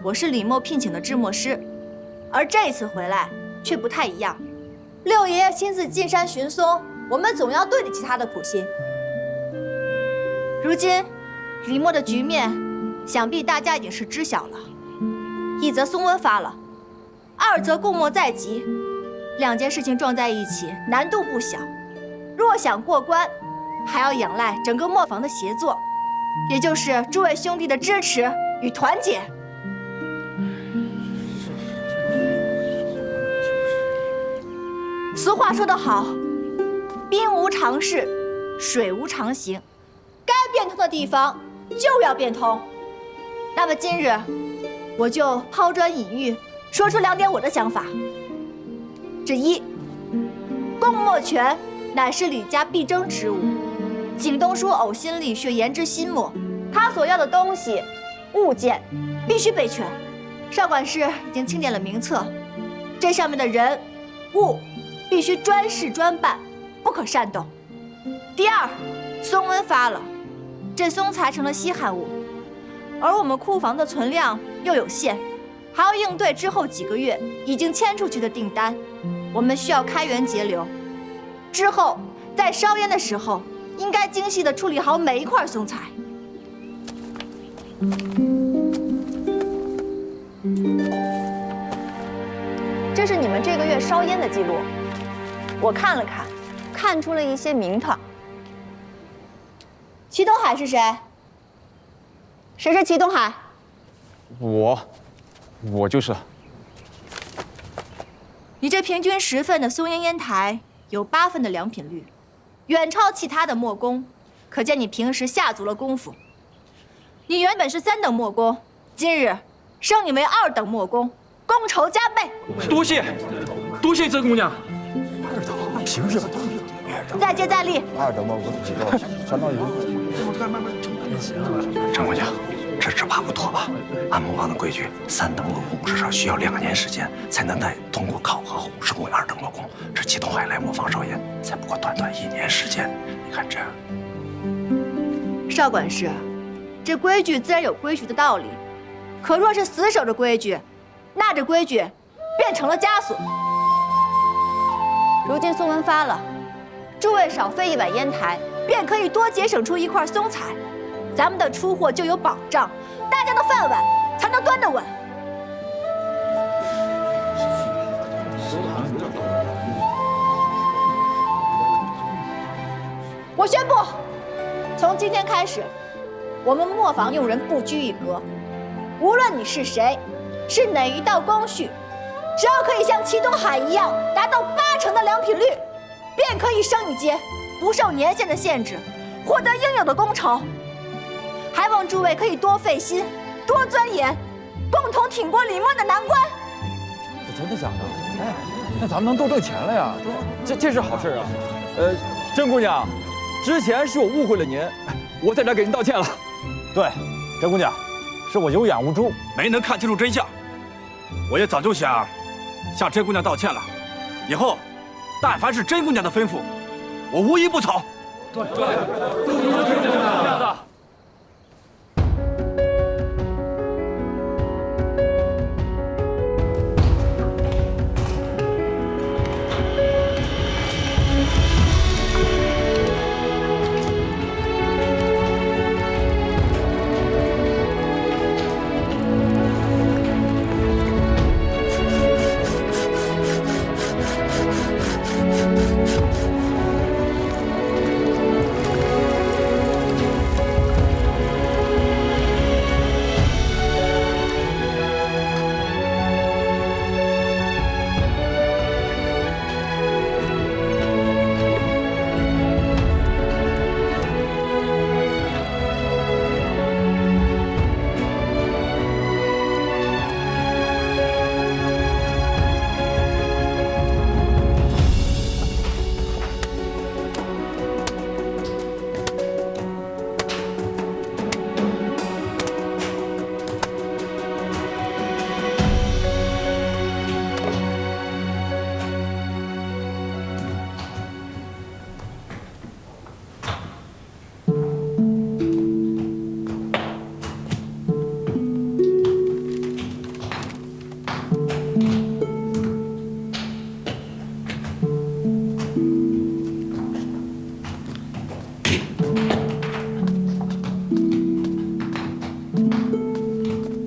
我是李默聘请的制墨师，而这次回来却不太一样。六爷爷亲自进山寻松，我们总要对得起他的苦心。如今，李默的局面，想必大家已经是知晓了。一则松温发了，二则供墨在即，两件事情撞在一起，难度不小。若想过关，还要仰赖整个磨坊的协作，也就是诸位兄弟的支持与团结。俗话说得好，兵无常势，水无常形，该变通的地方就要变通。那么今日，我就抛砖引玉，说出2点我的想法。之一，供墨权乃是李家必争之物，景东叔呕心沥血研制新墨，他所要的东西、物件必须备全。少管事已经清点了名册，这上面的人、物必须专事专办，不可擅动。第二，松温发了，这松材成了稀罕物，而我们库房的存量又有限，还要应对之后几个月已经签出去的订单，我们需要开源节流。之后在烧烟的时候，应该精细地处理好每一块松材。这是你们这个月烧烟的记录，我看了看，看出了一些名堂。祁东海是谁？谁是祁东海？我就是。你这平均10份的松烟烟台有8份的良品率，远超其他的墨工，可见你平时下足了功夫。你原本是3等墨工，今日升你为2等墨工，功酬加倍。多谢甄姑娘。2等，凭什么？再接再厉。2等墨工相当于。甄姑娘，这只怕不妥吧？按磨坊的规矩，3等墨工至少需要2年时间，才能在通过考核后升为2等墨工。这祁东海来磨坊烧烟，才不过短短1年时间，你看这。少管事，这规矩自然有规矩的道理，可若是死守着规矩，那这规矩变成了枷锁。如今松温发了，诸位少飞1碗烟台，便可以多节省出1块松材，咱们的出货就有保障，大家的饭碗才能端得稳。我宣布，从今天开始，我们磨坊用人不拘一格，无论你是谁，是哪一道工序，只要可以像祁东海一样达到80%的良品率，便可以升一阶，不受年限的限制，获得应有的功酬。还望诸位可以多费心，多钻研，共同挺过李默的难关。真的假的？哎，那咱们能多挣钱了呀！这是好事啊。甄姑娘，之前是我误会了您，我在这给您道歉了。对，甄姑娘，是我有眼无珠，没能看清楚真相。我也早就想向甄姑娘道歉了，以后但凡是甄姑娘的吩咐，我无一不从。对，都是甄姑娘的。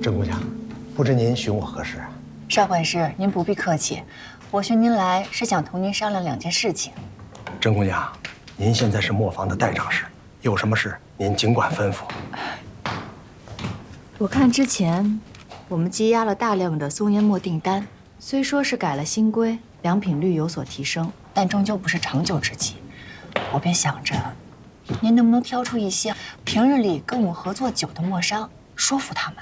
甄姑娘，不知您寻我何事啊？邵管事，您不必客气，我寻您来是想同您商量2件事情。甄姑娘，您现在是磨坊的代掌事，有什么事您尽管吩咐。我看之前我们积压了大量的松烟墨订单，虽说是改了新规，良品率有所提升，但终究不是长久之计。我便想着，您能不能挑出一些平日里跟我们合作久的墨商，说服他们，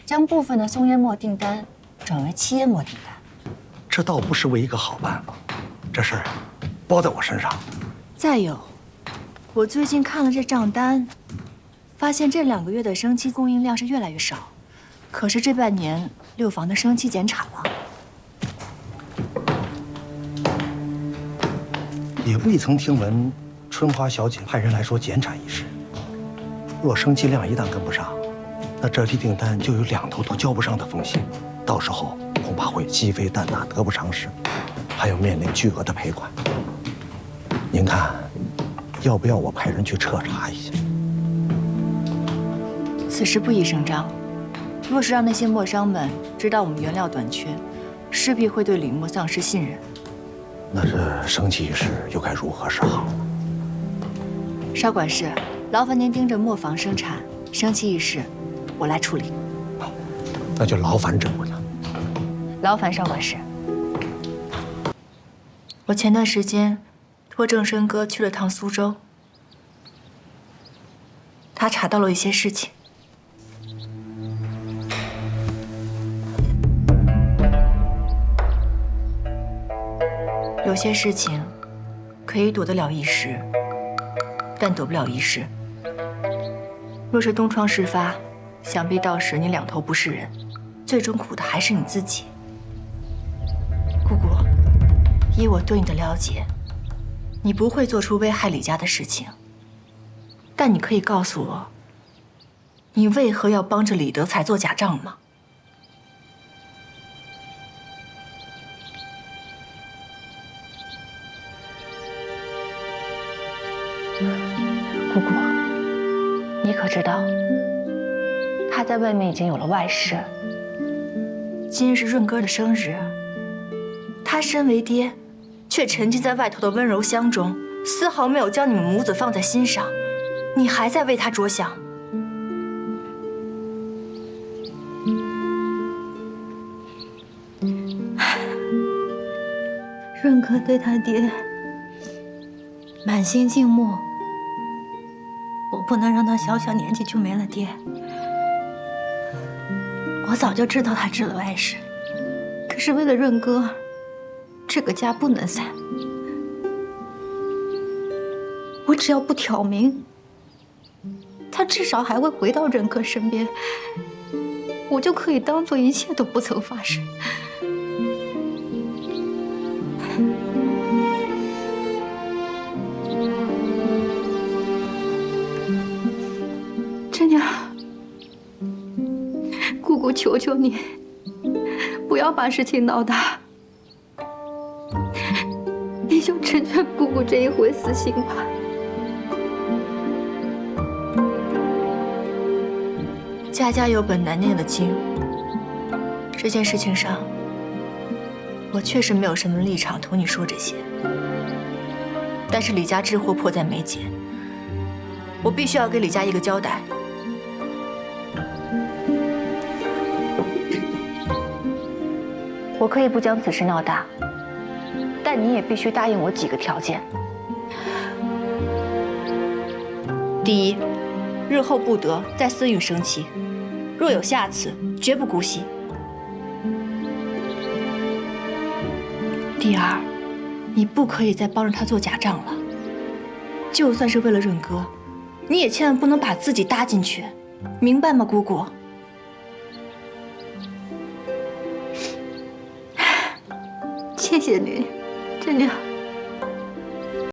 将部分的松烟墨订单转为漆烟墨订单。这倒不失为一个好办法，这事儿包在我身上。再有，我最近看了这账单，发现这2个月的生漆供应量是越来越少，可是这半年6房的生漆减产了。也未曾听闻春花小姐派人来说减产一事。若生漆量一旦跟不上，那这批订单就有2头都交不上的风险，到时候恐怕会鸡飞蛋打，得不偿失，还要面临巨额的赔款。您看，要不要我派人去彻查一下？此事不宜声张，若是让那些墨商们知道我们原料短缺，势必会对李墨丧失信任。那这生漆一事又该如何是好呢？邵管事，劳烦您盯着磨坊生产，生漆一事我来处理。那就劳烦甄姑娘。劳烦邵管事。我前段时间托正生哥去了趟苏州，他查到了一些事情。有些事情可以躲得了一时，但躲不了一世。若是东窗事发，想必到时你2头不是人，最终苦的还是你自己。姑姑，依我对你的了解，你不会做出危害李家的事情。但你可以告诉我，你为何要帮着李德才做假账吗？姑姑，你可知道，他在外面已经有了外室。今日是润哥的生日，他身为爹，却沉浸在外头的温柔乡中，丝毫没有将你们母子放在心上。你还在为他着想。润哥对他爹满心敬慕，我不能让他小小年纪就没了爹。我早就知道他治了外事，可是为了润哥，这个家不能散。我只要不挑明，他至少还会回到润哥身边，我就可以当做一切都不曾发生。真娘，姑姑求求你，不要把事情闹大，你就成全姑姑这一回死心吧。家家有本难念的经，这件事情上，我确实没有什么立场同你说这些。但是李家之祸迫在眉睫，我必须要给李家一个交代。我可以不将此事闹大，但你也必须答应我几个条件。第一，日后不得再私运生漆，若有下次，绝不姑息。第二，你不可以再帮着他做假账了，就算是为了润哥，你也千万不能把自己搭进去，明白吗，姑姑？谢谢你，真娘。